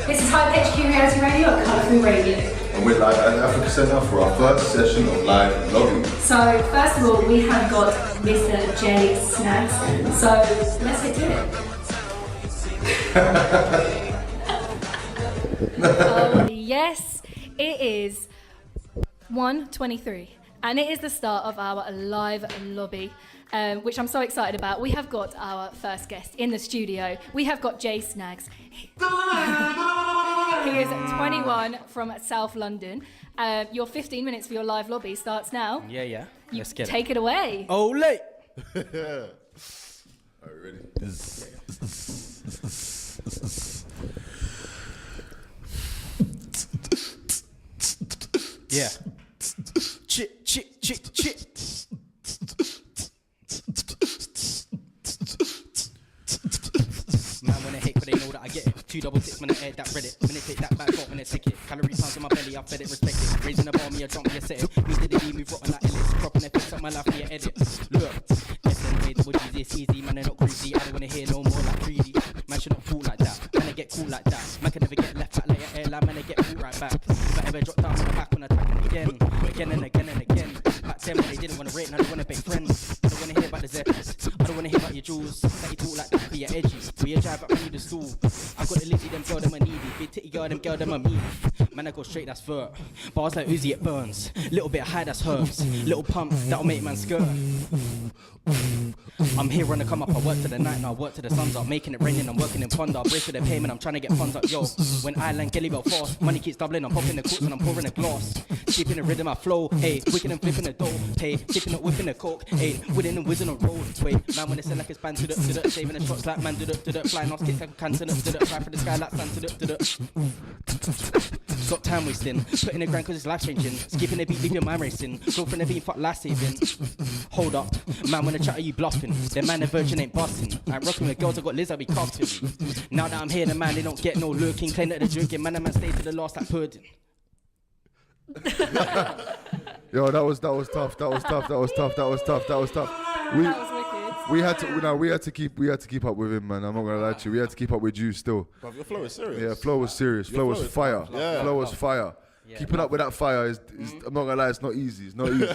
This is High Pitch Curiosity Radio at Colourful Radio. And we're live at the Africa Centre for our first session of live lobbying. So, first of all, we have got Mr. Jay Snags. So, let's get to it. Yes, it is 1:23, and it is the start of our live lobby. Which I'm so excited about. We have got our first guest in the studio. We have got Jay Snags. He is 21 from South London. Your 15 minutes for your live lobby starts now. Yeah. Let's get Take it away. Ole! Are you ready? Yeah. Chit. Man, when I hate, but they know that I get it. 2 double ticks when I air that Reddit. When I take that back out when I take it. Calorie pounds in my belly, I fed it, respect it. Raising the bar, me a jump, me a set it. Me did it, move rotten like Ellis. Cropping their fix up my life, me a edit. Look, SNA, double G, this easy. Man, they're not greasy. I don't wanna hear no more like 3D. Man should not fool like that. Man, I get cool like that. Man can never get left out like an airline. Man, I get pulled right back. If I ever drop down on the back when I attack again and again. Back then when they didn't wanna rate, now they wanna be friends. I don't wanna hear about the Zeppes. I don't wanna hear about your jewels. That you talk like that for your edgy. For your drive up when you the stool. I got the lizzy, them girl, them are needy. Big titty girl, them are meaty. Man, I go straight, that's vert. Bars like Uzi, it burns. Little bit high, that's herbs. Little pump, that'll make man skirt. I'm here on the come up, I work to the night, now I work to the sun's up. Making it raining, I'm working in Fonda. Break for the payment, I'm trying to get funds up, yo. When Island Kelly go fast, money keeps doubling, I'm popping the corks and I'm pouring a glass. Keeping the rhythm, I flow, hey, wicked and flipping the dough, hey, tipping up, whipping the coke, hey, winning and whizzing on road. Wait, man, when they sell like it's band to the, saving the shots like man, flying off kicks like can to the, fly for the sky like sand to the. Stop time wasting, putting the grind cause it's life changing. Skipping the beat, leave your mind racing. Go from the beat, fuck life saving. Hold up, man, when I chat, are you bluffing? The man, the virgin ain't busting. I'm rocking with girls, I got Liz, I be casting. Now that I'm here, the man, they don't get no lurking. Claim that they're drinking, man, the man stay to the last like pudding. Yo, that was tough. We had to keep up with him, man. I'm not gonna lie to you. We had to keep up with you still. But your flow is serious. Yeah, flow was serious. Flow was fire. Yeah. Flow was fire. Yeah, keeping up with that fire is I'm not gonna lie, it's not easy. Getting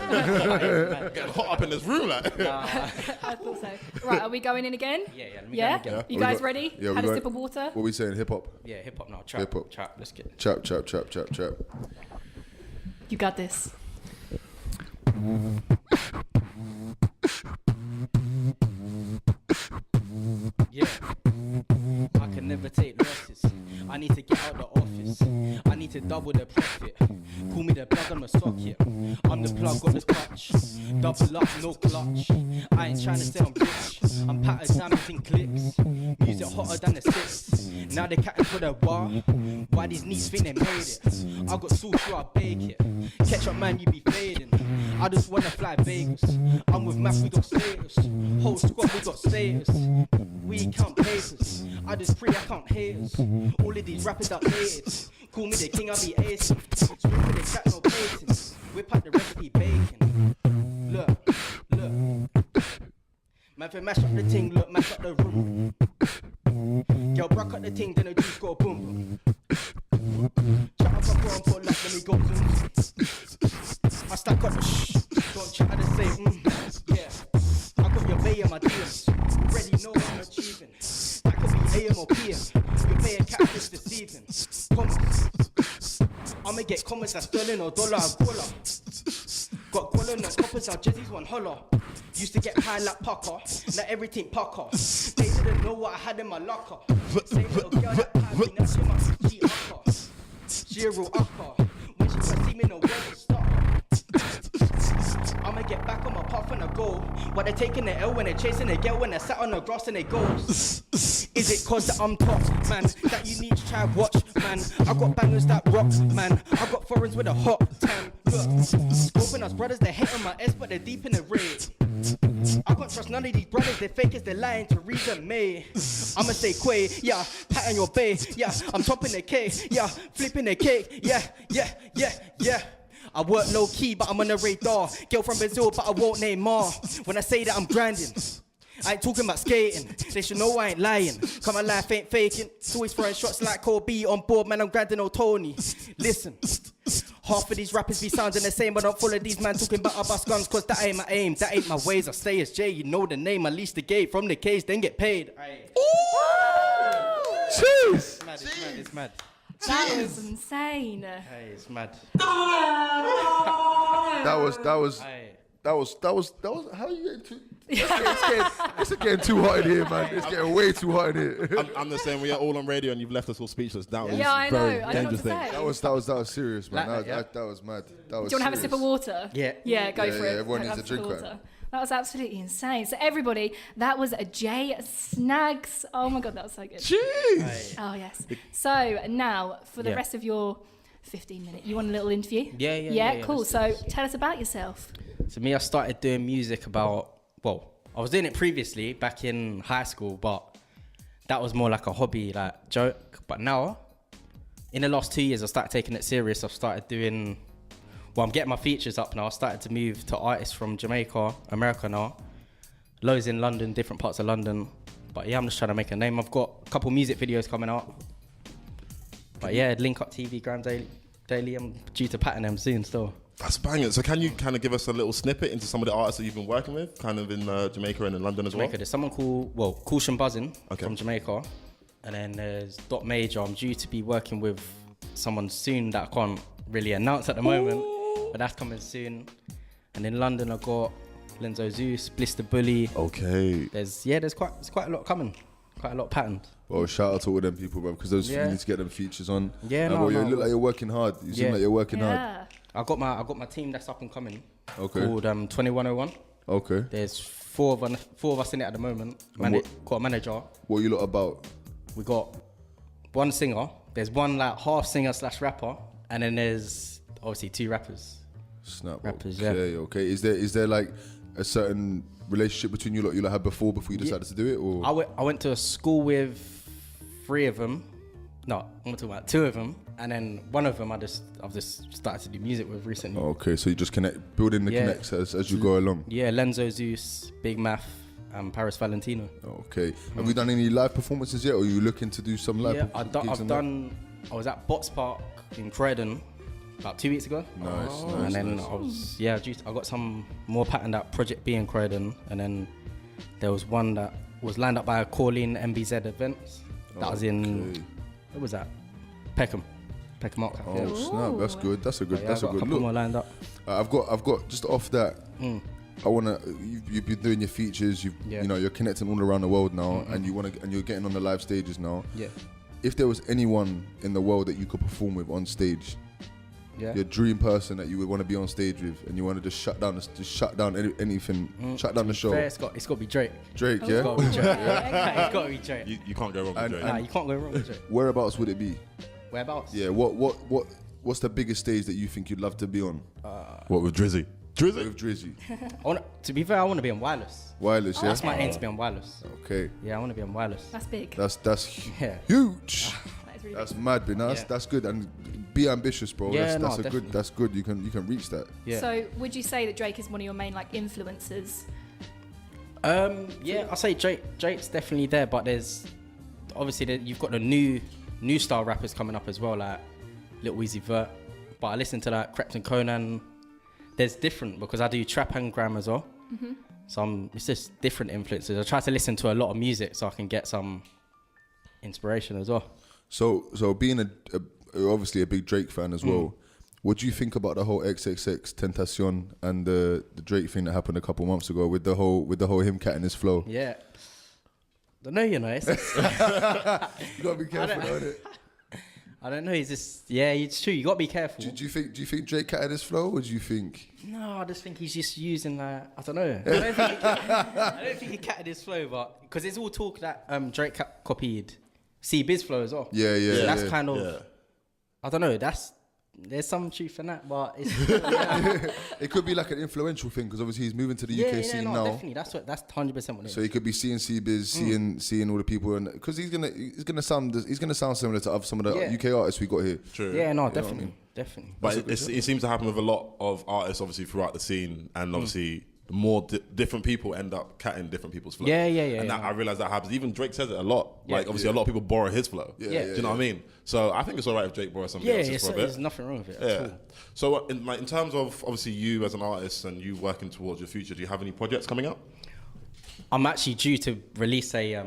hot up in this room, like. I thought so. Right, are we going in again? Yeah. You guys ready? Yeah, Had a sip of water? What are we saying? Hip hop. Yeah, hip hop now. Trap. Hip hop. Trap. Let's get it. Chap. You got this. Yeah, I can never take losses. I need to get out the office. I need to double the profit. Call me the plug on the socket. I'm the plug, got the clutch. Double up, no clutch. I ain't trying to say I'm rich. I'm pattered diamonds in clips. Music hotter than the six. Now they catting for the bar. Why these knees think they made it? I got sauce, so I bake it. Catch up, man, you be fading. I just wanna fly Vegas. I'm with Math, we got status. Whole squad, we got status. We count papers. I just pray I count haters. All of these rappers are hated. Call me the king, I be acing. Scream for the chat, no patents. Whip out the recipe bacon. Look. Man, if I mash up the ting, look, mash up the room. Girl, rock up the ting, then the juice go boom. Chat up a bro and put like, let me go zoom. I stack up the shh. Don't chat at the same, yeah. I got your bay in my DMs. Already know what I'm achieving. That could be AM or PM. Your pay a cat is deceiving. Comments. I'ma get comments that's sterling or dollar and collar. Got collar and coppers, our jerseys one holler. Used to get high like pucker. Now everything pucker. They didn't know what I had in my locker. Same little girl that had me, now she my G upper. Zero upper. When she first see me, no word to stop. I'ma get back on my path and I go. But they're taking the L when they're chasing the girl when they're sat on the grass and they go. Is it cause that I'm top, man? That you need to try watch, man. I got bangers that rock, man. I got foreigns with a hot time. Look, scoping us brothers, they hate on my S, but they're deep in the raid. I can't trust none of these brothers, they're fakers, they're lying to reason me. I'ma say quay, yeah, pat on your bay, yeah, I'm topping the K, yeah, flipping the cake, yeah. I work low key, but I'm on the radar. Girl from Brazil, but I won't name Ma. When I say that I'm grinding, I ain't talking about skating. They should know I ain't lying. Come my life ain't faking. It's always throwing shots like Kobe on board, man. I'm grinding no Tony. Listen. Half of these rappers be sounding the same, but don't follow these man talking about bust guns, cause that ain't my aim, that ain't my ways. I stay as J, you know the name, I lease the gate from the cage, then get paid. Jeez. It's mad. That was insane. Hey, it's mad. That was. How are you getting too? It's getting too hot in here, man. It's getting way too hot in here. I'm the same. We are all on radio, and you've left us all speechless. That was Yeah, I know. very I don't know what dangerous to thing. say. That was serious, man. Like that, That was mad. That was. Do you want to have a sip of serious. water? Yeah. Yeah, go Yeah, for yeah, it. everyone Have needs a a sip of drink water. right That was absolutely insane. So everybody, that was a Jay Snags. Oh my God, that was so good. Jeez. Oh yes. So now for the Yeah. rest of your 15 minutes, you want a little interview? Yeah, Cool. let's do So this. tell us about yourself. So me, I started doing music I was doing it previously back in high school, but that was more like a hobby, like joke. But now, in the last 2 years, I started taking it serious. I've started doing, I'm getting my features up now. I started to move to artists from Jamaica, America now. Loads in London, different parts of London. But yeah, I'm just trying to make a name. I've got a couple music videos coming out. But yeah, Link Up TV, Gram Daily. I'm due to pattern them soon still. That's banging. So can you kind of give us a little snippet into some of the artists that you've been working with, kind of in Jamaica and in London as Jamaica, there's someone called Caution Buzzin' Okay. from Jamaica, and then there's Dot Major. I'm due to be working with someone soon that I can't really announce at the moment, but that's coming soon. And in London I got Lenzo Zeus, Bliss the Bully. well? Okay. There's quite a lot coming, quite a lot patterned. Well, shout out to all them people, bro, because Yeah. you need to get them features on. Yeah, bro, you no. look like you're working hard. You seem Yeah. like you're working hard. Yeah. I got my team that's up and coming. Okay. Called 2101. Okay. There's four of us in it at the moment. Got a manager. What you lot about? We got one singer. There's one like half singer / rapper, and then there's obviously 2 rappers. Snap. Rappers, okay, okay. Is there like a certain relationship between you lot had before you decided to do it, or? I went to a school with 3 of them. No, I'm talking about 2 of them, and then one of them I've just started to do music with recently. Okay, so you just building the Yeah. connects as you go along. Yeah, Lenzo Zeus, Big Math, and Paris Valentino. Okay. Have you done any live performances yet, or are you looking to do some live? Yeah, gigs and that? I was at Bots Park in Croydon about 2 weeks ago. Nice, And then I got some more patterned at Project B in Croydon, and then there was one that was lined up by Corleen MBZ Events. That was in, Okay. what was that? Peckham Art Cafe. Oh snap! That's good. That's a good. Yeah, That's I've a got good couple more look. lined up. I've got just off that. I wanna. You've been doing your features. Yeah. You know, you're connecting all around the world now, and you're getting on the live stages now. Yeah. If there was anyone in the world that you could perform with on stage, Yeah. your dream person that you would want to be on stage with, and you want to just shut down anything, shut down the show. Fair, it's got to be Drake. Drake, It's yeah. got to be Drake. Okay. It's got to be Drake. You can't go wrong with Drake. Nah, you can't go wrong with Drake. Whereabouts would it be? Whereabouts? Yeah. What's the biggest stage that you think you'd love to be on? What with Drizzy? Drizzy? With Drizzy, To be fair, I want to be on Wireless. Wireless, yeah. That's my aim to be on Wireless. Okay, Yeah, I want to be on Wireless. That's big. that's Yeah. huge. That is really That's big. mad, but Yeah. that's good. And be ambitious, bro. Yeah, That's a definitely. good. That's good. You can reach that. Yeah. So would you say that Drake is one of your main like influences? Yeah, I'll say Drake's definitely there, but there's obviously you've got the new style rappers coming up as well, like Lil Weezy Vert. But I listen to like Krypton Conan. There's different because I do trap and gram as well. So it's just different influences. I try to listen to a lot of music so I can get some inspiration as well. So being obviously a big Drake fan as well. What do you think about the whole XXX Tentacion and the Drake thing that happened a couple months ago with the whole him catting his flow? Yeah. I know, it's You gotta be careful about it. I don't know. He's just it's true. You got to be careful. Do you think Drake catted his flow, or do you think? No, I just think he's just using I don't know. I don't think he catted his flow, but because it's all talk that Drake copied C-Biz flow as well. Yeah. So that's yeah. kind of Yeah. I don't know. There's some truth in that, but it's It could be like an influential thing because obviously he's moving to the UK scene now. definitely. That's 100% what it is. So he could be seeing C-Biz, seeing all the people, and because he's gonna sound similar to some of the Yeah. UK artists we got here. True. Yeah, no, what I definitely, mean? definitely. But it seems to happen with a lot of artists, obviously, throughout the scene, and obviously the more different people end up catting different people's flow. Yeah. And that, I realize that happens. Even Drake says it a lot. Like, obviously, a lot of people borrow his flow. Yeah. Do you know what I mean? So I think it's all right if Drake borrows somebody else's for a bit. There's nothing wrong with it at all. So in terms of, obviously, you as an artist and you working towards your future, do you have any projects coming up? I'm actually due to release a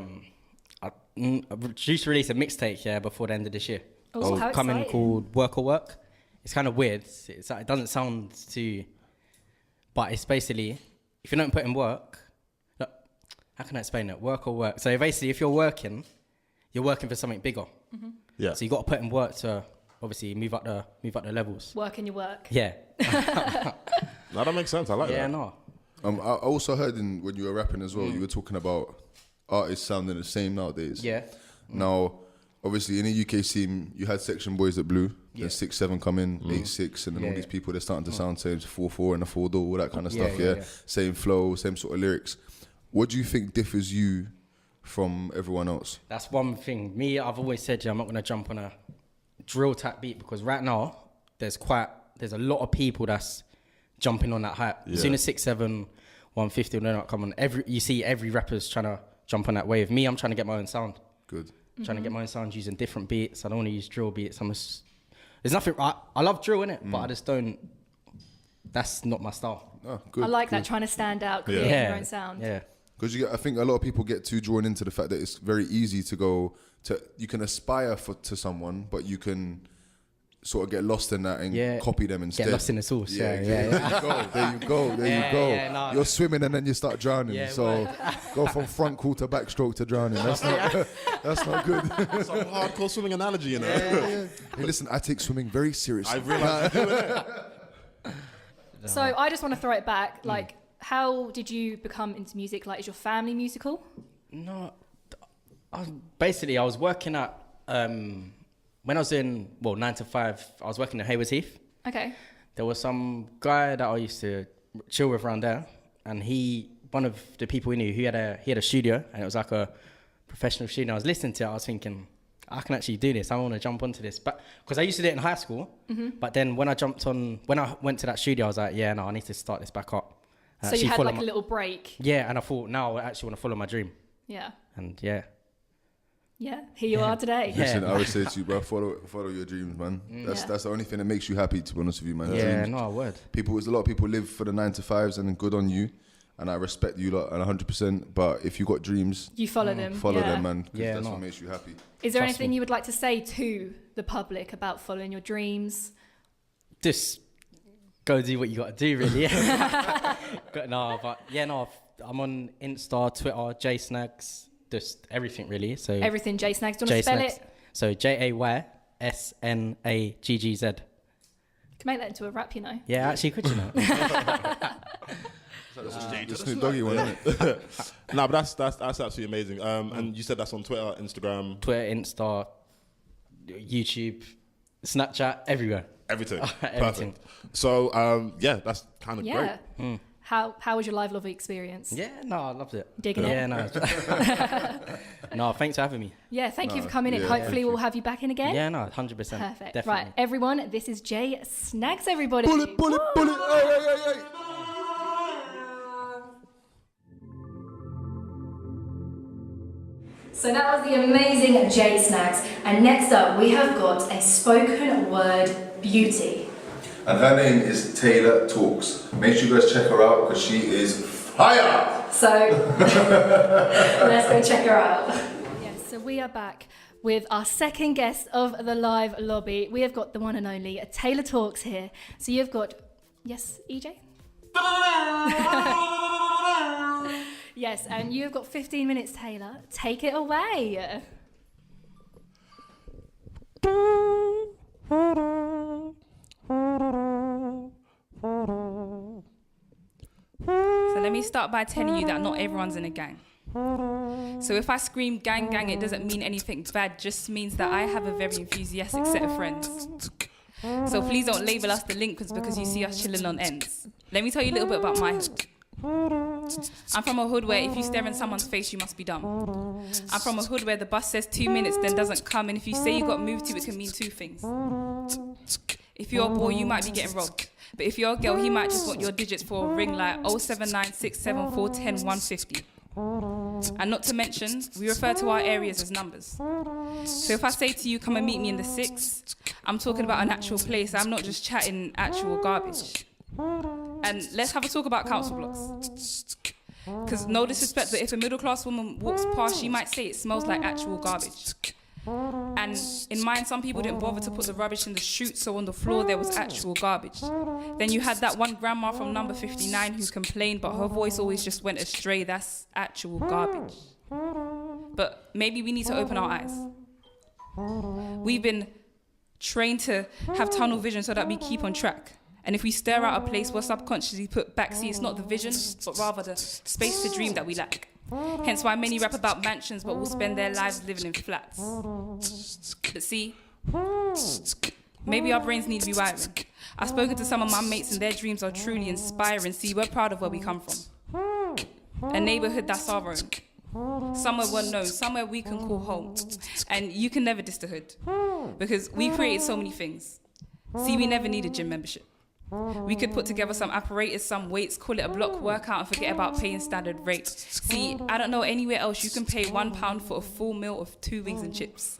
mixtape before the end of this year. Oh, how coming exciting. called Work or Work. It's kind of weird. It doesn't sound too, but it's basically, if you don't put in work, look, how can I explain it? Work or work. So basically, if you're working for something bigger. Mm-hmm. Yeah. So you got to put in work to obviously move up the levels. Work in your work. Yeah. No, that makes sense. I like that. Yeah, no. I also heard when you were rapping as well, you were talking about artists sounding the same nowadays. Yeah. Now, obviously, in the UK scene, you had Section Boys that blew, then 6-7 come in, 8-6, and then all these people, they're starting to sound same, 4-4 and a 4-door, all that kind of stuff, yeah. Same flow, same sort of lyrics. What do you think differs you from everyone else? That's one thing. Me, I've always said, I'm not going to jump on a drill type beat because right now, there's a lot of people that's jumping on that hype. As soon as 6-7, 150, they're not coming. You see every rapper's trying to jump on that wave. Me, I'm trying to get my own sound. Good. Trying to get my own sound using different beats. I don't want to use drill beats. There's nothing. I love drill in it, but I just don't. That's not my style. Oh, good. I like that, trying to stand out, create your own sound. Yeah. Because I think a lot of people get too drawn into the fact that it's very easy to go to. You can aspire to someone, but you can sort of get lost in that and copy them instead. Get lost in the sauce. Yeah. There you go. Yeah, no. You're swimming and then you start drowning. Go from front crawl to backstroke to drowning. That's not good. It's a hardcore swimming analogy, you know. Hey, listen, I take swimming very seriously. I've realised you're doing it. So I just want to throw it back. Like, how did you become into music? Like, is your family musical? No. I was working at when I was in 9 to 5. I was working at Haywards Heath. Okay. There was some guy that I used to chill with around there, and one of the people we knew, he had a studio, and it was like a professional studio. I was listening to it, I was thinking, I can actually do this. I want to jump onto this, but because I used to do it in high school. But then when I went to that studio, I was like, I need to start this back up. So you had like a little break. Yeah, and I thought, now I actually want to follow my dream. Yeah. And here you are today. Listen, I would say to you, bro, follow your dreams, man. That's the only thing that makes you happy, to be honest with you, man. Yeah, no, I would. A lot of people live for the 9 to 5s, and good on you. And I respect you lot 100%. But if you got dreams, you follow them. Follow them, man. 'Cause Yeah, that's what makes you happy. Is there anything you would like to say to the public about following your dreams? Just go do what you got to do, really. I'm on Insta, Twitter, JSnags, just everything, really. So everything JSnags. Do you want to spell it? So JAYSNAGGZ. You can make that into a rap, you know. Yeah, actually, could you know? The Snoop Doggy one, isn't it? No, but that's absolutely amazing. And you said that's on Twitter, Instagram, Insta, YouTube, Snapchat, everywhere. everything. Everything. Perfect. So that's kind of great. How was your live lobby experience? Yeah, no, I loved it. Digging it? Yeah, no. No, thanks for having me. Yeah, thank you for coming in. Hopefully we'll have you back in again. Yeah, no, 100%. Perfect. Definitely. Right, everyone, this is JSnags, everybody. Bullet. Hey. So that was the amazing JSnags. And next up, we have got a spoken word beauty. And her name is Taylor Talks. Make sure you guys check her out because she is fire. So let's go check her out. Yes, so we are back with our second guest of the live lobby. We have got the one and only Taylor Talks here. So you've got, yes, EJ? Yes, and you've got 15 minutes, Taylor. Take it away. So let me start by telling you that not everyone's in a gang. So if I scream gang, gang, it doesn't mean anything bad, just means that I have a very enthusiastic set of friends. So please don't label us delinquents because you see us chilling on ends. Let me tell you a little bit about my hood. I'm from a hood where if you stare in someone's face, you must be dumb. I'm from a hood where the bus says 2 minutes, then doesn't come, and if you say you got moved to, it can mean two things. If you're a boy, you might be getting robbed. But if you're a girl, he might just want your digits for a ring like 07967410150. And not to mention, we refer to our areas as numbers. So if I say to you, come and meet me in the 6, I'm talking about an actual place. I'm not just chatting actual garbage. And let's have a talk about council blocks. Because no disrespect, but if a middle class woman walks past, she might say it smells like actual garbage. And in mine, some people didn't bother to put the rubbish in the chute, so on the floor there was actual garbage. Then you had that one grandma from number 59 who complained, but her voice always just went astray. That's actual garbage. But maybe we need to open our eyes. We've been trained to have tunnel vision so that we keep on track. And if we stare at a place, we'll subconsciously put backseat. It's not the vision, but rather the space to dream that we lack. Hence why many rap about mansions, but will spend their lives living in flats. But see, maybe our brains need rewiring. I've spoken to some of my mates and their dreams are truly inspiring. See, we're proud of where we come from. A neighborhood that's our own. Somewhere we're known, somewhere we can call home. And you can never diss the hood. Because we created so many things. See, we never need a gym membership. We could put together some apparatus, some weights, call it a block workout and forget about paying standard rate. See, I don't know anywhere else you can pay £1 for a full meal of 2 wings and chips.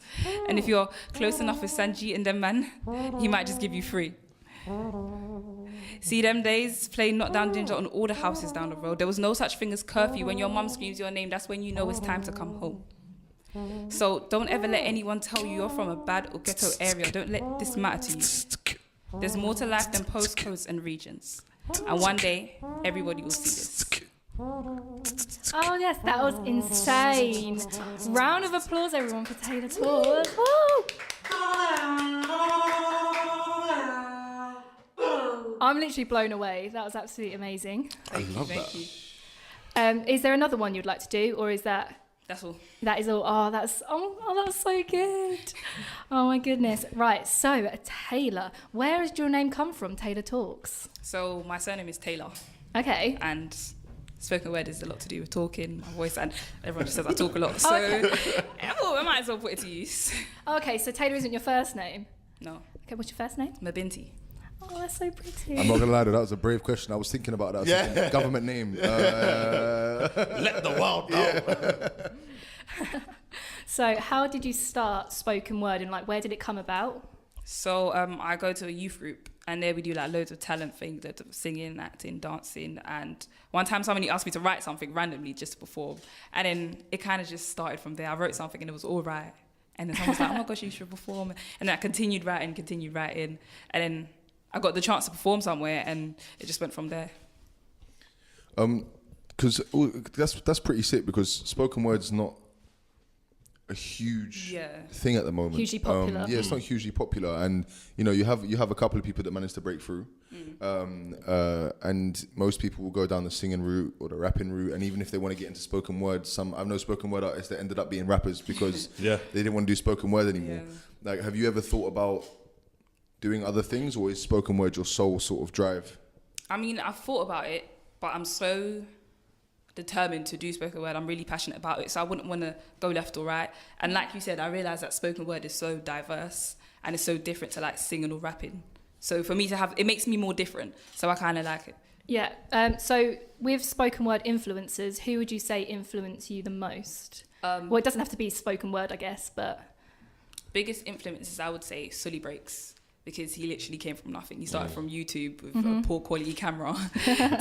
And if you're close enough with Sanjit and them man, he might just give you free. See, them days playing Knock Down Ginger on all the houses down the road. There was no such thing as curfew. When your mum screams your name, that's when you know it's time to come home. So don't ever let anyone tell you you're from a bad or ghetto area. Don't let this matter to you. There's more to life than postcodes and regions. And one day, everybody will see this. Oh yes, that was insane. Round of applause everyone for Taylor Talks. Woo! I'm literally blown away. That was absolutely amazing. I love that. Is there another one you'd like to do, or is that... That's all. That is all. Oh, that was so good. Oh my goodness. Right. So Taylor, where does your name come from? Taylor Talks. So my surname is Taylor. Okay. And spoken word is a lot to do with talking, my voice, and everyone just says I talk a lot. So I might as well put it to use. Okay. So Taylor isn't your first name? No. Okay. What's your first name? Mabinti. Oh, that's so pretty. I'm not gonna lie, though, that was a brave question. I was thinking about that. Yeah. Government name. Let the world know. So how did you start spoken word, and like where did it come about? So I go to a youth group, and there we do like loads of talent things, loads of singing, acting, dancing. And one time somebody asked me to write something randomly just to perform, and then it kind of just started from there. I wrote something and it was all right, and then someone was like, "Oh my gosh, you should perform," and then I continued writing, and then I got the chance to perform somewhere, and it just went from there. Because that's pretty sick, because spoken word's not a huge thing at the moment. Hugely popular. It's not hugely popular, and you have a couple of people that manage to break through, and most people will go down the singing route or the rapping route, and even if they want to get into spoken word, I've known spoken word artists that ended up being rappers because they didn't want to do spoken word anymore. Like, have you ever thought about doing other things, or is spoken word your sole sort of drive? I mean, I've thought about it, but I'm so determined to do spoken word. I'm really passionate about it, so I wouldn't want to go left or right. And like you said, I realise that spoken word is so diverse and it's so different to like singing or rapping. So for me to have, it makes me more different. So I kind of like it. Yeah. So with spoken word influencers, who would you say influence you the most? Well, it doesn't have to be spoken word, I guess, but... Biggest influences, I would say, Sully Breaks. Because he literally came from nothing. He started from YouTube with a poor quality camera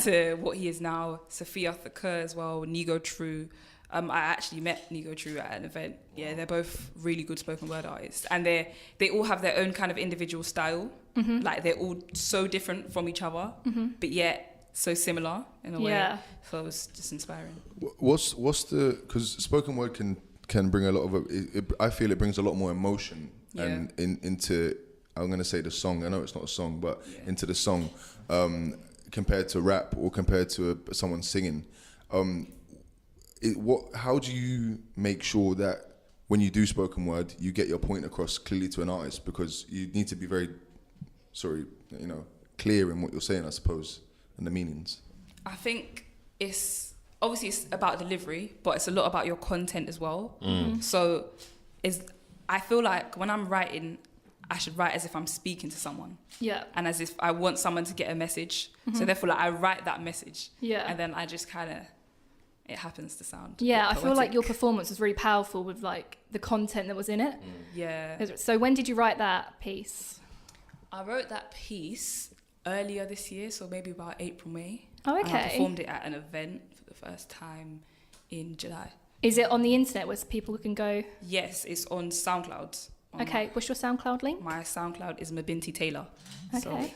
to what he is now. Sophia Thakur as well, Nigo True. I actually met Nigo True at an event. Yeah, they're both really good spoken word artists. And they all have their own kind of individual style. Like, they're all so different from each other, but yet so similar in a way. So it was just inspiring. What's the... Because spoken word can bring a lot of... I feel it brings a lot more emotion and into... I'm going to say the song. I know it's not a song, but into the song, compared to rap or compared to someone singing. How do you make sure that when you do spoken word, you get your point across clearly to an artist? Because you need to be very, clear in what you're saying, I suppose, and the meanings. I think it's about delivery, but it's a lot about your content as well. So I feel like when I'm writing, I should write as if I'm speaking to someone. Yeah. And as if I want someone to get a message. So therefore, like, I write that message. Yeah. And then I just kind of, it happens to sound. Yeah, I feel like poetic. your performance was really powerful with like the content that was in it. Yeah. So when did you write that piece? I wrote that piece earlier this year, so maybe about April, May. Oh, And I okay. performed it at an event for the first time in July. Is it on the internet where people can go? Yes, it's on SoundCloud. Okay, what's your SoundCloud link? My SoundCloud is Mabinti Taylor. Okay. So,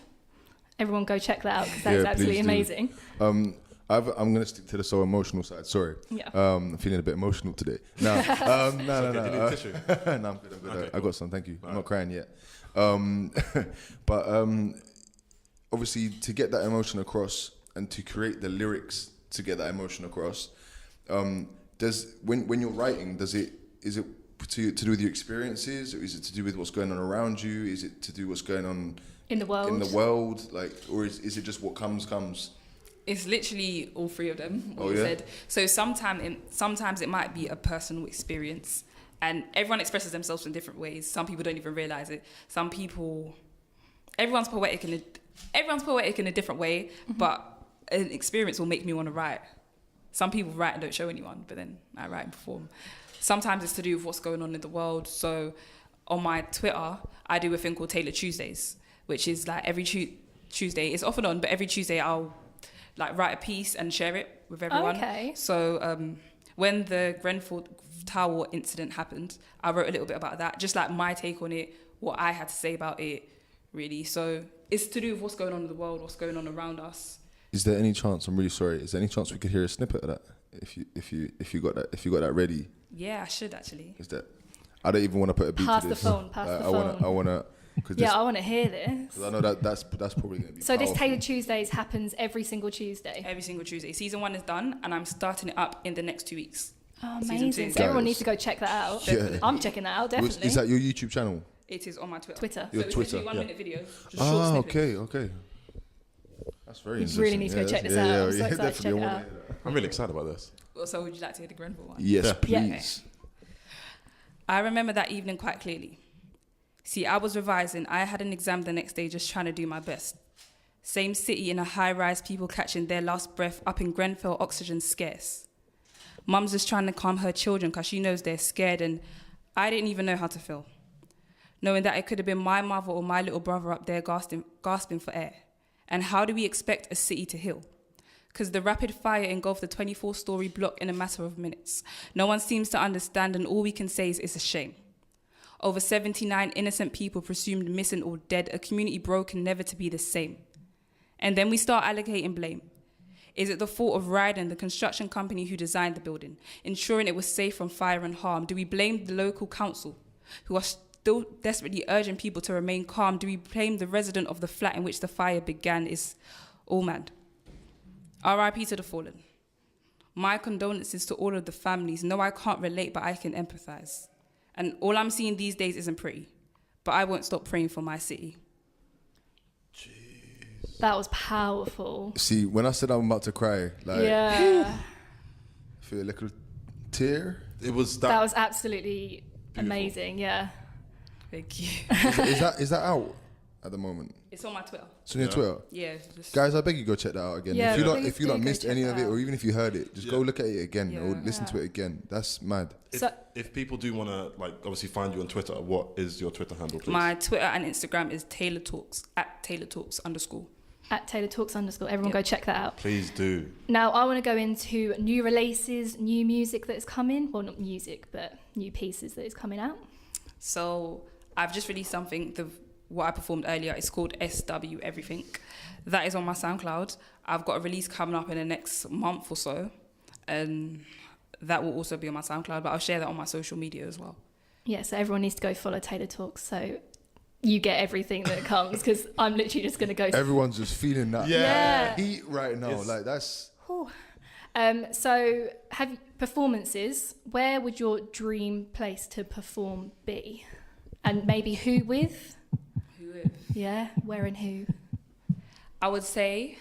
Everyone go check that out because that's Yeah, absolutely please do. amazing. I'm going to stick to the so emotional side. Sorry. Yeah. I'm feeling a bit emotional today. No. No. Do you need tissue? No, I'm good. I'm good. Okay, I got some. Thank you. I'm not Alright. crying yet. But obviously, to get that emotion across and to create the lyrics to get that emotion across, does when you're writing, is it to do with your experiences, or is it to do with what's going on around you? Is it to do what's going on In the world. in the world, like, or is it just what comes? it's literally all three of them, what Oh, you yeah? said. So sometimes it might be a personal experience, and everyone expresses themselves in different ways. Some people don't even realize it. Some people, everyone's poetic in a different way, but an experience will make me want to write. Some people write and don't show anyone, but then I write and perform. Sometimes it's to do with what's going on in the world. So on my Twitter, I do a thing called Taylor Tuesdays, which is like every Tuesday. It's off and on, but every Tuesday I'll like write a piece and share it with everyone. Okay. So when the Grenfell Tower incident happened, I wrote a little bit about that, just like my take on it, what I had to say about it, really. So it's to do with what's going on in the world, what's going on around us. Is there any chance? I'm really sorry. Is there any chance we could hear a snippet of that? If you got that ready? Yeah, I should actually. Is that? I don't even want to put a beat Pass to the this. phone, pass the phone. I wanna. Yeah, I want to hear this. Because I know that's probably gonna be. So this powerful. Taylor Tuesdays happens every single Tuesday. Every single Tuesday. Season 1 is done, and I'm starting it up in the next 2 weeks. Oh, Season amazing. 2. So everyone Guys. needs to go check that out. Yeah. I'm checking that out, definitely. Is that your YouTube channel? It is on my Twitter. Twitter. Your so Twitter, it's literally 1 minute videos. Just short Ah, snippets. okay. That's very You interesting. really need to go check this out. I'm so excited to definitely check it wanna out. hear that. I'm really excited about this. So would you like to hear the Grenfell one? Yes, Yeah. please. I remember that evening quite clearly. See, I was revising. I had an exam the next day, just trying to do my best. Same city in a high-rise, people catching their last breath. Up in Grenfell, oxygen scarce. Mum's just trying to calm her children because she knows they're scared, and I didn't even know how to feel. Knowing that it could have been my mother or my little brother up there gasping for air. And how do we expect a city to heal? Because the rapid fire engulfed the 24-story block in a matter of minutes. No one seems to understand, and all we can say is it's a shame. Over 79 innocent people presumed missing or dead, a community broken, never to be the same. And then we start allocating blame. Is it the fault of Ryden, the construction company who designed the building, ensuring it was safe from fire and harm? Do we blame the local council, who are still desperately urging people to remain calm? Do we blame the resident of the flat in which the fire began? Is all mad. R.I.P. to the fallen. My condolences to all of the families. No, I can't relate, but I can empathize. And all I'm seeing these days isn't pretty. But I won't stop praying for my city. That was powerful. See, when I said I'm about to cry, like, Yeah. feel a little tear. It was That was absolutely amazing. Yeah. Thank you. Is that out at the moment? It's on my Twitter. It's on your Twitter. Yeah. Just Guys, I beg you go check that out again. Yeah, if please you do not go missed check any that of it, out. or even if you heard it, just go Yeah. look at it again or Yeah. listen to it again. That's mad. So- If people do want to, like, obviously find you on Twitter, what is your Twitter handle, please? my Twitter and Instagram is Taylor Talks, @TaylorTalks_. At Taylor Talks _. Everyone go check that out. Please do. Now, I want to go into new releases, new music that is coming. Well, not music, but new pieces that is coming out. So I've just released something, what I performed earlier. It's called SW Everything. That is on my SoundCloud. I've got a release coming up in the next month or so. And that will also be on my SoundCloud, but I'll share that on my social media as well. Yeah, so everyone needs to go follow Taylor Talks so you get everything that comes, because I'm literally just going to go. Everyone's just feeling that Yeah. heat right now. Yes. Like that's. So have performances, where would your dream place to perform be? And maybe who with? Yeah, where and who? I would say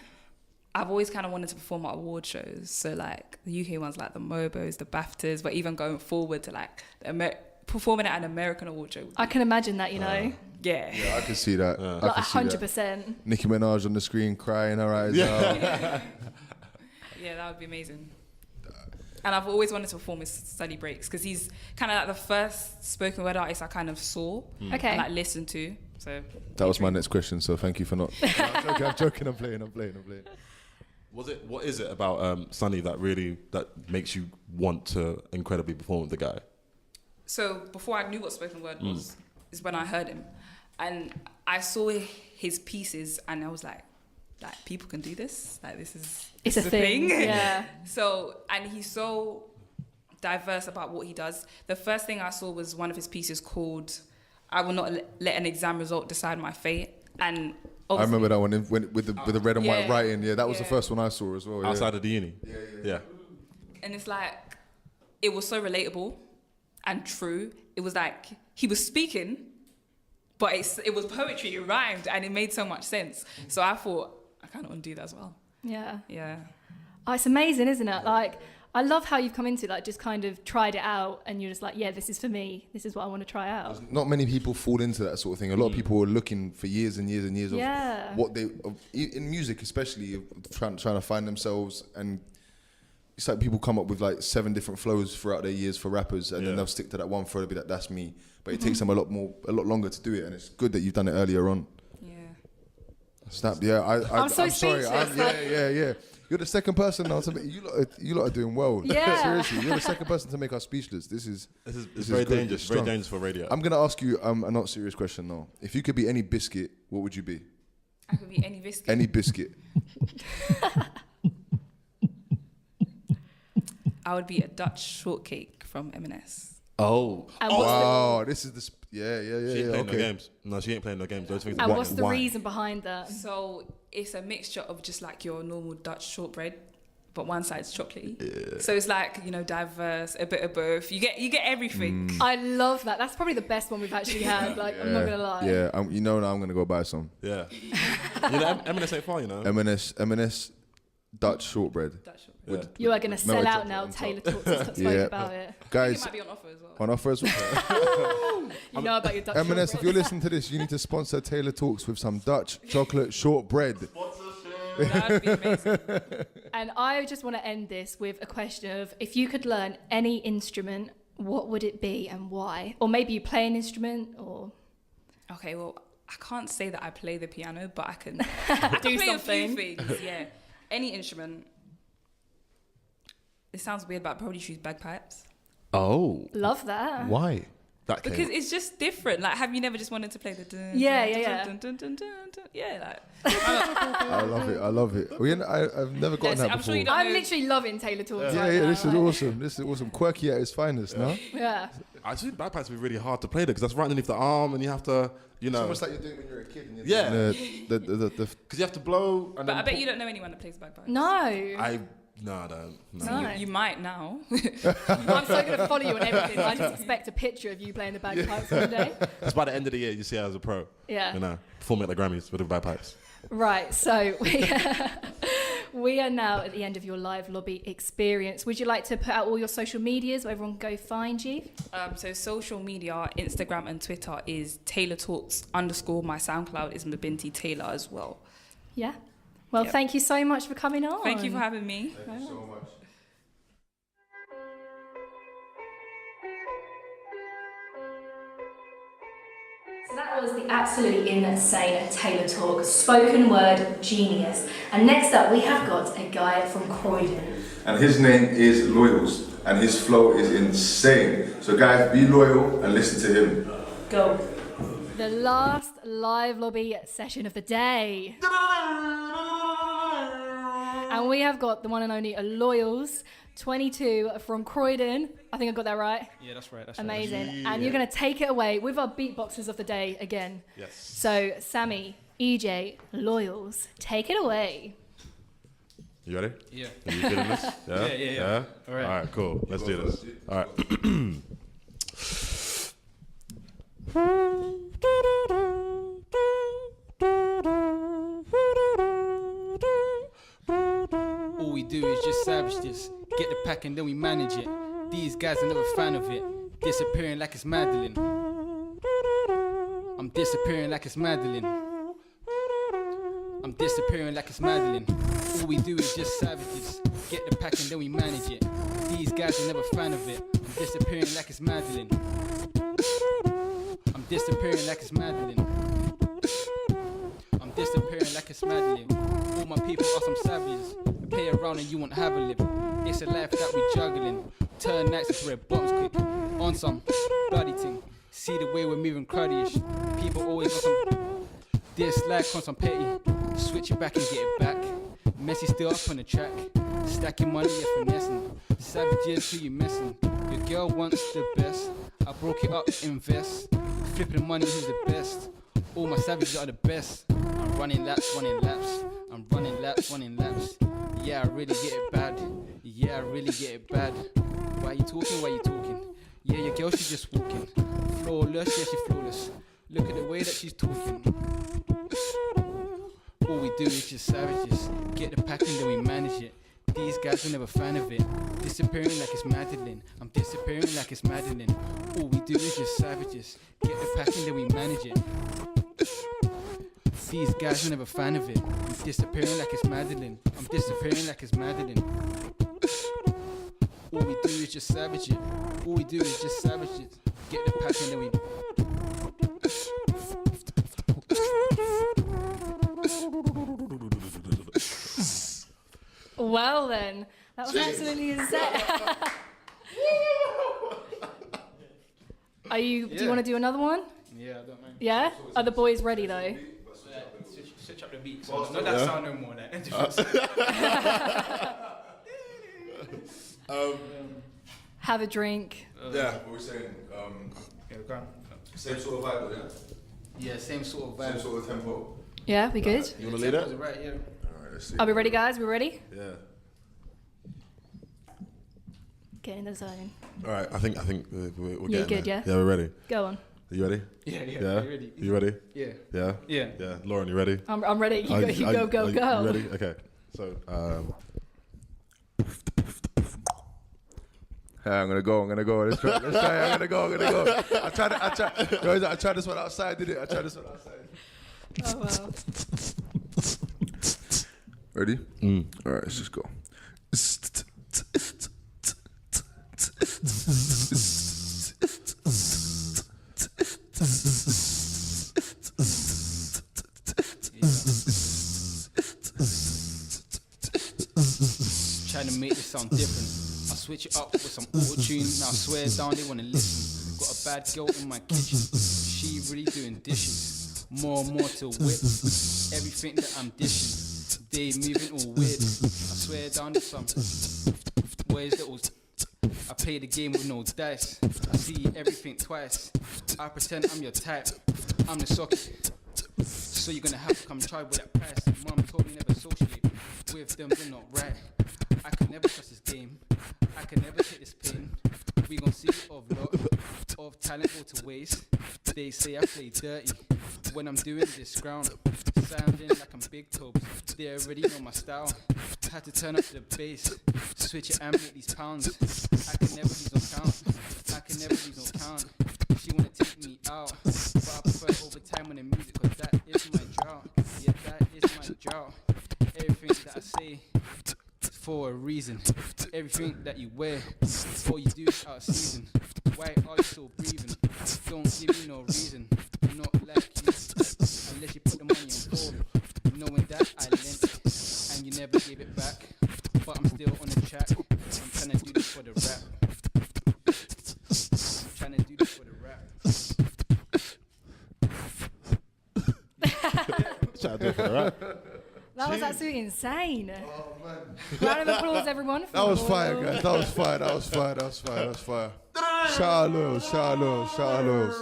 I've always kind of wanted to perform at award shows. So like the UK ones like the Mobos, the BAFTAs, but even going forward to like performing at an American award show. I can imagine that, you know. Yeah. I can see that. I can see that. 100%. Nicki Minaj on the screen crying her eyes out. Yeah, that would be amazing. And I've always wanted to perform with Study Breaks because he's kind of like the first spoken word artist I kind of saw Okay. and like listened to. So That was my next question, so thank you for not. I'm joking. I'm playing. What is it about Sunny that makes you want to incredibly perform with the guy? So before I knew what spoken word was, is when I heard him, and I saw his pieces, and I was like people can do this. Like it's a thing. Yeah. So, and he's so diverse about what he does. The first thing I saw was one of his pieces called "I Will Not Let an Exam Result Decide My Fate," and I remember that one with the red and white writing. Yeah, that was the Yeah. first one I saw as well. Yeah. Outside of the uni? Yeah. And it's like, it was so relatable and true. It was like, he was speaking, but it was poetry, it rhymed, and it made so much sense. So I thought, I kind of want to do that as well. Yeah. Yeah. Oh, it's amazing, isn't it? Like, I love how you've come into it, like, just kind of tried it out, and you're just like, yeah, this is for me. This is what I want to try out. Not many people fall into that sort of thing. A lot of people are looking for years and years and years of what they, in music especially, of trying to find themselves. And it's like people come up with like 7 different flows throughout their years for rappers, and then they'll stick to that one flow. They'll be like, that's me. But it takes them a lot longer to do it, and it's good that you've done it earlier on. Yeah. Snap, yeah. I'm so sorry. speechless. Yeah. You're the second person now to make, you lot are doing well. Yeah. Seriously, you're the second person to make us speechless. This is very good. dangerous. It's Very strong. dangerous for radio. I'm gonna ask you a not serious question now. If you could be any biscuit, what would you be? I could be any biscuit. Any biscuit. I would be a Dutch shortcake from M&S. Oh. And what's Wow, this is the She ain't playing no games. No, she ain't playing no games. Those things And are what's the why? reason behind that? So it's a mixture of just like your normal Dutch shortbread, but one side's chocolatey. Yeah. So it's like, diverse, a bit of both. You get everything. I love that. That's probably the best one we've actually had. Like, I'm not gonna lie. Yeah, now I'm gonna go buy some. Yeah. M&S ain't far, M&S Dutch shortbread. Dutch shortbread. You are gonna sell melted out chocolate now. on top. Taylor talks spoke about it. I think Guys, it might be on offer as well. on offer as well. You know about your Dutch M&S, if shortbread. you're listening to this, you need to sponsor Taylor Talks with some Dutch chocolate shortbread. That would be amazing. And I just want to end this with a question of, if you could learn any instrument, what would it be and why? Or maybe you play an instrument, or Okay, well, I can't say that I play the piano, but I can do play something. a few things. Yeah, any instrument. It sounds weird, but I'd probably choose bagpipes. Oh. Love that. Why? Because it's just different. Like, have you never just wanted to play the dun, Yeah, dun, yeah, dun, dun, dun, dun, dun, yeah, like I love it. Well, I've never gotten that I'm before. sure you don't I'm know. literally loving Taylor Talks. Yeah, right now, this is like- awesome. Quirky at its finest, no? Yeah. I think bagpipes would be really hard to play there because that's right underneath the arm and you have to, It's almost like you're doing when you're a kid. And you're Yeah. doing the because you have to blow. And But I bet you don't know anyone that plays bagpipes. No. I don't. No. No. You might now. I'm so going to follow you on everything. I just expect a picture of you playing the bagpipes one day. Because by the end of the year, you see her as a pro. Yeah. Performing at the Grammys with the bagpipes. Right, so we are now at the end of your live lobby experience. Would you like to put out all your social medias where everyone can go find you? So social media, Instagram and Twitter is Taylor Talks _ my SoundCloud is Mabinti Taylor as well. Yeah. Well, Yep. thank you so much for coming on. Thank you for having me. Thank you so much. So that was the absolutely insane Taylor Talk, spoken word genius. And next up, we have got a guy from Croydon. And his name is Loyals, and his flow is insane. So guys, be loyal and listen to him. Go. The last live lobby session of the day. And we have got the one and only Loyals, 22 from Croydon. I think I got that right. Yeah, that's right. That's Amazing. And you're going to take it away with our beatboxers of the day again. Yes. So, Sammy, EJ, Loyals, take it away. You ready? Yeah. Are you feeling this? Yeah. All right, cool. Let's do this. All right. All we do is just savage this, get the pack and then we manage it. These guys are never a fan of it, disappearing like it's Madeline. I'm I'm disappearing like it's Madeline. I'm disappearing like it's Madeline. All we do is just savages. Get the pack and then we manage it. These guys are never fan of it. I'm disappearing like it's Madeline. I'm disappearing like it's Madeline. I'm disappearing like it's Madeline. All my people are some savages. Play around and you won't have a lip. It's a life that we juggling. Turn nights into red bottoms quick. On some bloody thing. See the way we're moving cruddy-ish. People always on some dislike on some petty. Switch it back and get it back. Messi still up on the track. Stacking money, you're finessing. Savages, who you messing? Your girl wants the best. I broke it up, invest. Flipping money, who's the best? All my savages are the best. I'm running laps, running laps. I'm running laps, running laps. Yeah, I really get it bad. Yeah, I really get it bad. Why you talking? Why you talking? Yeah, your girl, she's just walking. Flawless, yeah, she's flawless. Look at the way that she's talking. All we do is just savages. Get the pack and then we manage it. These guys are never fan of it. Disappearing like it's Madeline. I'm disappearing like it's Madeline. All we do is just savages. Get the pack and then we manage it. These guys are never fan of it. I'm disappearing like it's Madeline. I'm disappearing like it's Madeline. All we do is just savage it. All we do is just savage it. Get the pack and then we... Well then, that was absolutely insane. Are you? Do you want to do another one? Yeah, I don't mind. Yeah. Are the boys ready though? Switch up the beat. So not that sound no more. Have a drink. Yeah, what we're saying. Yeah, go on. Same sort of vibe, yeah? Yeah, same sort of vibe. Same sort of tempo. Yeah, we good? You want to lead it? Right, yeah. Alright, let's see. Are we ready, guys? We ready? Yeah. Get in the zone. Alright, I think we're You're getting good, there. yeah? Yeah, we're ready. Go on. Are you ready? Yeah. Yeah? You ready? You ready? Yeah. Yeah? Yeah. Yeah. Lauren, you ready? I'm ready. You go. You ready? Okay. So, I'm gonna go. Let's try. I'm gonna go. I tried this one outside, did it? Oh wow. Ready? All right, let's just go. Trying to make this sound different. I switch it up with some auto-tune. Now I swear down they wanna listen. Got a bad girl in my kitchen. She really doing dishes. More and more to whip. Everything that I'm dishing. They moving all weird. I swear down there's some ways that was. I play the game with no dice. I see everything twice. I pretend I'm your type. I'm the socket. So you're gonna have to come try with that price. Mom told me never associate with them, they're not right. I can never trust this game. I can never take this pain. We gon' see of lot of talent go to waste. They say I play dirty when I'm doing this ground. Sounding like I'm Big Tobes. They already know my style. Had to turn up the bass, switch it and make these pounds. I can never lose on count. I can never lose on count. She wanna take me out, but I prefer overtime on the music, cause that is my drought. Yeah, that is my drought. Everything that I say is for a reason. Everything that you wear, all you do is out of season. Why are you still breathing? Don't give me no reason. Not like you, unless you put the money on hold. Knowing that I lent and you never gave it back. But I'm still on the track. I'm trying to do this for the rap. Trying to do this for the rap. That was absolutely insane. Oh man. Round of applause, everyone. That was fire, guys. That was fire. Shout out Loyals.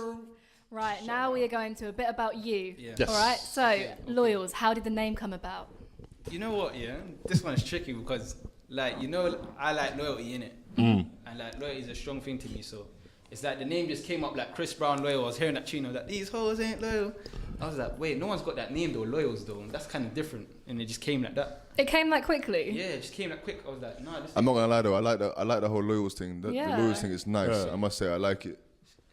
Right, now we are going to a bit about you. Yeah. Yes. All right, so Loyals, how did the name come about? You know what, yeah? This one's tricky because, like, you know, I like loyalty, innit? And, like, loyalty is a strong thing to me, so it's like the name just came up like Chris Brown Loyal. I was hearing that tune, I was like, these hoes ain't loyal. I was like, wait, no one's got that name though, Loyals though. That's kind of different. And it just came like that. It came that quickly? Yeah, it just came that quick. I was like, nah, this I'm not gonna lie though, I like the whole Loyals thing. The Yeah. Loyals thing is nice. Yeah. I must say I like it.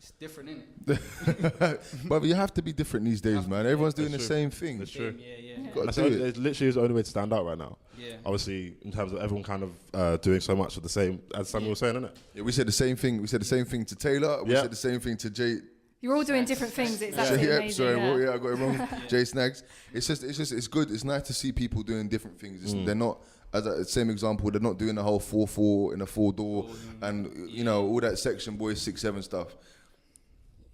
It's different, innit? But you have to be different these days, man. Everyone's doing the same thing. That's true. Yeah. Gotta do it. It literally is the only way to stand out right now. Yeah. Obviously, in terms of everyone kind of doing so much of the same, as Samuel was saying, innit? Yeah, we said the same thing. We said the same thing to Taylor. We Yeah. said the same thing to Jay. You're all doing different things. It's absolutely Yeah, amazing. sorry, yeah. I got it wrong. Jay Snags. It's good. It's nice to see people doing different things. They're not, as a same example, they're not doing the whole 4/4 in a 4-door and you know all that section boys 6/7 stuff.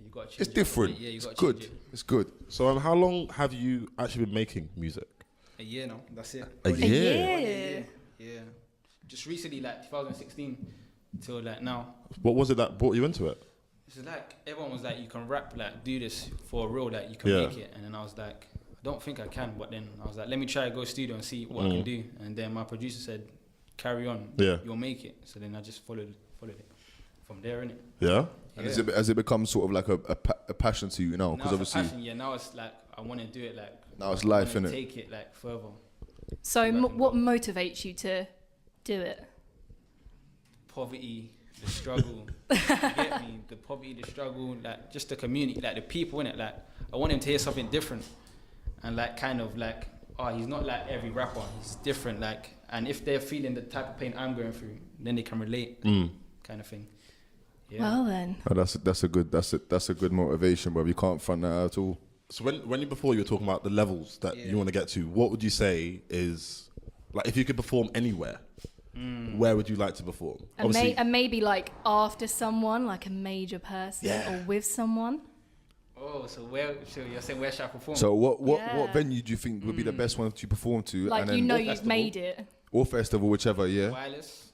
You gotta change It's it. different. Yeah, you It's gotta good. change it. It's good. So, how long have you actually been making music? A year now. That's it. A A year. year. Yeah. Just recently, like 2016 till like now. What was it that brought you into it? It's like everyone was like, you can rap, like do this for real, like you can Yeah. make it. And then I was like, I don't think I can. But then I was like, let me try to go studio and see what I can do. And then my producer said, carry on. Yeah. You'll make it. So then I just followed it from there, innit? Yeah. And has it become sort of like a passion to you now? Now Because it's a obviously passion, yeah. Now it's like I want to do it, like now it's I life, wanna innit? Take it like further. So what motivates you to do it? Poverty, the struggle. You get me? The poverty, the struggle, like just the community, like the people in it. Like I want him to hear something different, and like kind of like, oh, he's not like every rapper. He's different. Like, and if they're feeling the type of pain I'm going through, then they can relate, kind of thing. Yeah. Well then. Oh, that's a good motivation, bro. You can't front that at all. So when you before you were talking about the levels that you want to get to, what would you say is like if you could perform anywhere, where would you like to perform? And maybe like after someone, like a major person, or with someone. Oh, so you're saying where should I perform? So what Yeah. venue do you think would be the best one to perform to? Like and then you know or you've festival. made it. or festival, whichever, yeah. Wireless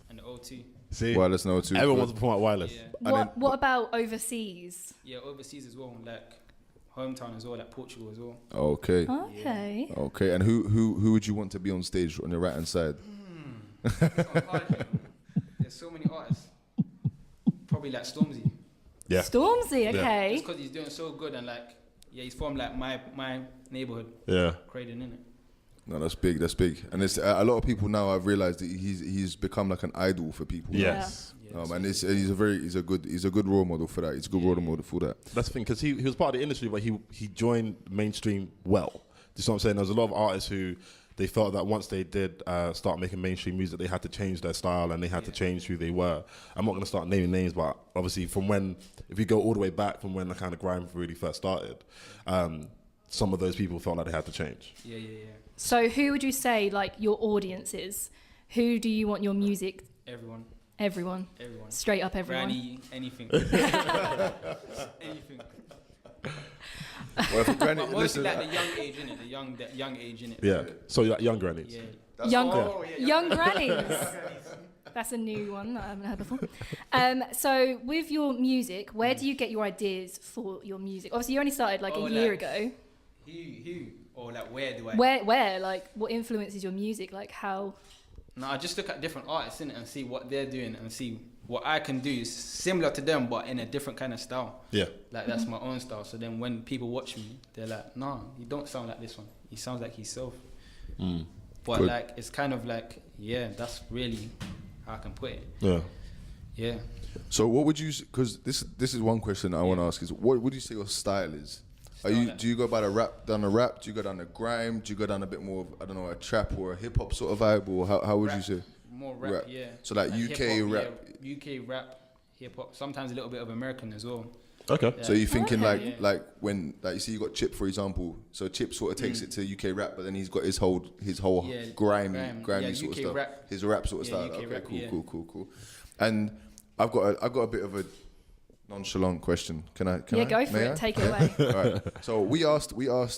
and the O2. See, Wireless, no, too. everyone wants to perform at Wireless. Yeah. What about overseas? Yeah, overseas as well, like hometown as well, like Portugal as well. Okay. Okay. Okay, and who would you want to be on stage on your right hand side? It's not hard, you know. There's so many artists. Probably like Stormzy. Yeah. Stormzy, okay. Just because he's doing so good and like, yeah, he's from like my neighborhood, Yeah. Croydon, innit? No, that's big. That's big. And it's a lot of people now have realized that he's become like an idol for people. Yes. And he's a good role model for that. He's a good role model for that. That's the thing, because he was part of the industry, but he joined mainstream well. Do you see what I'm saying? There's a lot of artists who they felt that once they did start making mainstream music, they had to change their style and they had to change who they were. I'm not going to start naming names, but obviously if you go all the way back from when the kind of grime really first started, some of those people felt like they had to change. Yeah. So who would you say like your audience is? Who do you want your music? Everyone. Everyone. Straight up everyone. Granny, anything. Anything. Well, if Granny, But mostly listen, like the young age, innit? The young age, innit? Yeah. So like young grannies. Yeah. Young grannies. That's a new one that I haven't heard before. So with your music, where do you get your ideas for your music? Obviously, you only started like a year ago. Who? Or like where do I? Where? Like, what influences your music? Like, how? No, I just look at different artists in it and see what they're doing and see what I can do similar to them, but in a different kind of style. Yeah. Like that's my own style. So then when people watch me, they're like, "Nah, you don't sound like this one. He sounds like himself." But Good. like it's kind of like, yeah, that's really how I can put it. Yeah. Yeah. so what would you? Because this is one question I want to ask is what would you say your style is? Do you go by down the rap? Do you go down the grime? Do you go down a bit more of, I don't know, a trap or a hip hop sort of vibe, or how would you say? More rap, yeah. So like UK hip-hop, rap. yeah, UK rap, hip hop. Sometimes a little bit of American as well. Okay. Yeah. So you're thinking Okay. like when like you see you got Chip, for example. So Chip sort of takes it to UK rap, but then he's got his whole Yeah, grimy yeah, sort of UK stuff. rap. His rap sort of Yeah, style. UK Okay, rap, yeah. cool. And I've got a bit of a nonchalant question. Can I? Yeah, go for May it. I? Take it away. All right. So we asked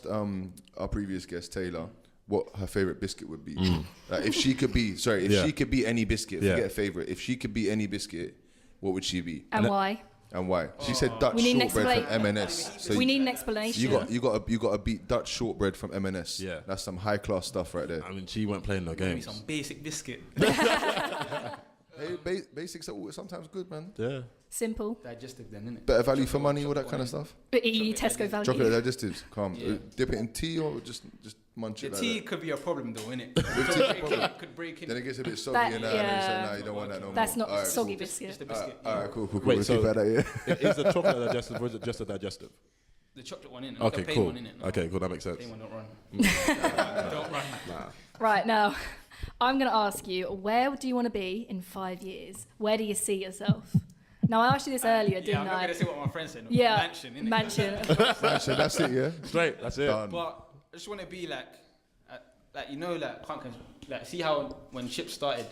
our previous guest Taylor what her favorite biscuit would be. Like if she could be she could be any biscuit, forget favorite. If she could be any biscuit, what would she be? And why? And why? She said Dutch We need an shortbread from explanation. M&S. So We need an explanation. you got to beat Dutch shortbread from M&S. Yeah. That's some high class stuff right there. I mean, she weren't playing no Maybe games. some basic biscuit. Hey, basics are sometimes good, man. Yeah. Simple. Digestive then, innit? Better value for money, all that kind of stuff. But Tesco value. Chocolate digestives, calm. Yeah. Dip it in tea or just munch The it like tea that. could be a problem though, innit? Could break in. Then it gets a bit soggy That- and that, and then it's yeah. like, nah, you don't want that no more. That's not Alright, soggy cool. biscuit. Just a biscuit. Alright, cool. Wait, We'll so- keep that, yeah. Is the chocolate digestive or is it just a digestive? The chocolate one, innit? Okay, the plain cool. one, innit? No, Okay, cool. That makes sense. plain one, don't run. Don't run. Right, now, I'm going to ask you, where do you want to be in 5 years? Where do you see yourself? Now, I asked you this earlier, Yeah, didn't I'm not I? gonna say what my friend said. Yeah, Mansion, innit? mansion. So that's it, yeah. Straight. That's it. Done. But I just want to be like you know, like see how when Chip started,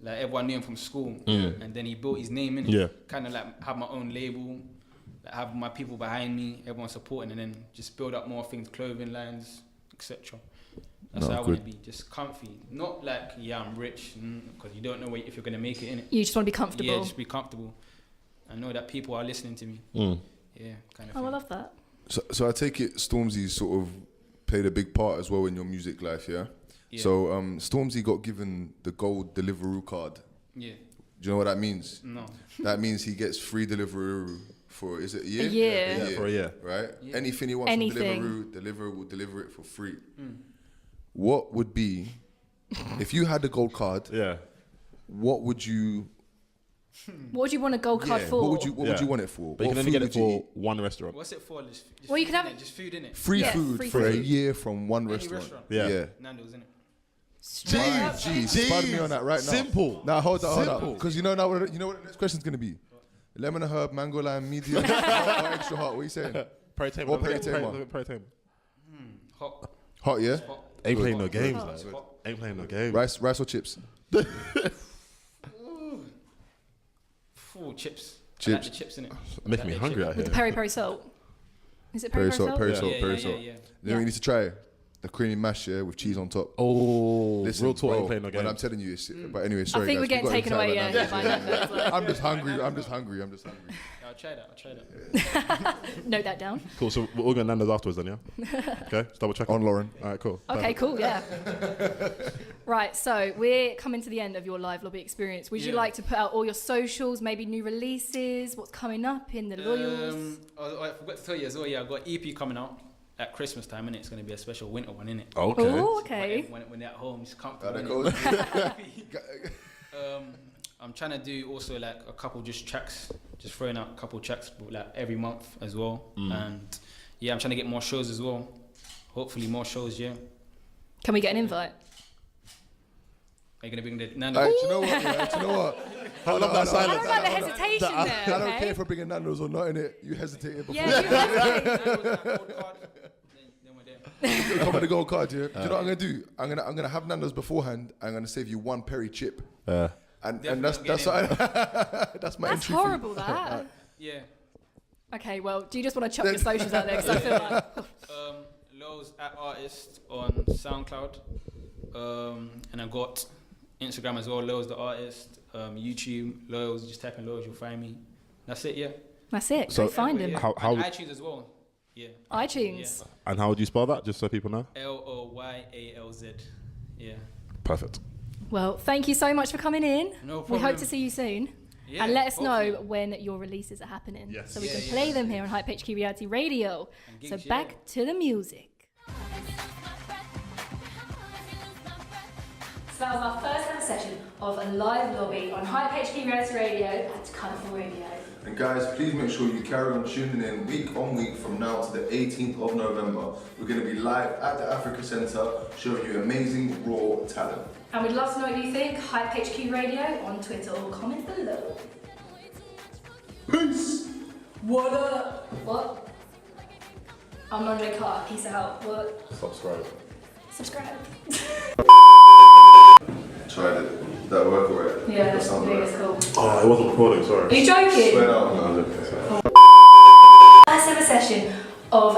like everyone knew him from school, and then he built his name in it. Yeah. Kind of like have my own label, like have my people behind me, everyone supporting, and then just build up more things, clothing lines, etc. That's No, how I want to good. be, just comfy. Not like I'm rich, because you don't know if you're gonna make it in it. You just want to be comfortable. Yeah, just be comfortable. I know that people are listening to me. Yeah, kind of. Oh, I thing. love that. So I take it Stormzy sort of played a big part as well in your music life, yeah? Yeah. So Stormzy got given the gold Deliveroo card. Yeah. Do you know what that means? No. That means he gets free Deliveroo for, is it a year? A year. Yeah, for a year. Right? Yeah. Anything he wants Anything. from Deliveroo will deliver it for free. What would be, if you had the gold card, Yeah. what would you... What would you want a gold card for? What would you Yeah. want it for? But you What can only food get it would you for eat? one restaurant. What's it for? Just Well, you food can have innit? Just food in it. Free Yeah, food free for a food. year from one Any restaurant. restaurant. Yeah. Nando's in it. Jeez, spud me on that right now. Simple. Now hold on. Simple. Because you know what the next question's gonna be. Lemon and herb, mango lime, medium, or extra hot. What are you saying? Pray What pay tame? Hot. Hot, yeah. Hot. Ain't playing no Hot. games. Hot. Like. Hot. Ain't playing no games. Rice or chips? Full chips. I Chips. like the chips in it. Making me hungry out With here. the peri salt. Is it peri Peri salt, peri salt? salt, Yeah, peri yeah, salt. yeah, yeah. You know what you need to try? The creamy mash, yeah, with cheese on top. Oh, Listen, real talk. bro, Ain't playing no when I'm games. telling you, but anyway, sorry I think guys, we're getting we got taken away, excited yeah. now. by Nando's, like. I'm just hungry. I'll try that. Note that down. Cool. So we're all going Nando's afterwards then, yeah? Okay. Just double check. On Lauren. All right. Cool. Okay, cool, yeah. Right, so we're coming to the end of your live lobby experience. Would you Yeah. like to put out all your socials, maybe new releases, what's coming up in the loyals? I forgot to tell you as well, yeah, I've got EP coming out at Christmas time, innit? It's going to be a special winter one, innit? Okay. Oh, okay. When they're at home, it's comfortable. That innit? goes. I'm trying to do also like a couple just tracks, just throwing out a couple tracks like every month as well. And yeah, I'm trying to get more shows as well. Hopefully more shows, yeah. Can we get an invite? Are you going to bring the Hey, Nando? do you know what? Yeah, do you know what? I love that I silence. don't like the hesitation I there, don't okay? care if I bring a Nando's or not in it. You hesitated before. Yeah, you hesitate. Then we're there. Come with the gold card, yeah. Do you know what I'm gonna do? I'm gonna have Nando's beforehand. I'm gonna save you one peri chip, and that's Definitely that's my That's entry fee. horrible, that. Yeah. Okay, well, do you just want to chuck your socials out there? Because I feel like... Lowe's at Artist on SoundCloud. And I got Instagram as well, Lowe's the Artist. YouTube, Lowe's, just type in Lowe's, you'll find me. That's it, yeah. That's it, So- go find him. Yeah. How- And iTunes as well. Yeah. iTunes. And how would you spell that, just so people know? Loyalz. Yeah. Perfect. Well, thank you so much for coming in. No We hope problem. to see you soon. Yeah, And let us know hopefully. when your releases are happening. Yes. So we Yeah, can yeah, play yeah. them here on Hype HQ Reality Radio. And So gigs, back yeah. to the music. So that was our first ever session of a live lobby on Hype HQ Reality Radio at Colourful Radio. And guys, please make sure you carry on tuning in week on week from now to the 18th of November. We're going to be live at the Africa Centre showing you amazing raw talent. And we'd love to know what you think. Hype HQ Radio on Twitter or comment below. Peace! What up? What? I'm Andre Carr. Peace out. What? Subscribe. Subscribe. Tried it. That work alright? Yeah, That sounds I think right. it's cool. Oh, it wasn't recording. Are Sorry. you joking? Swear down. No, okay. First ever session of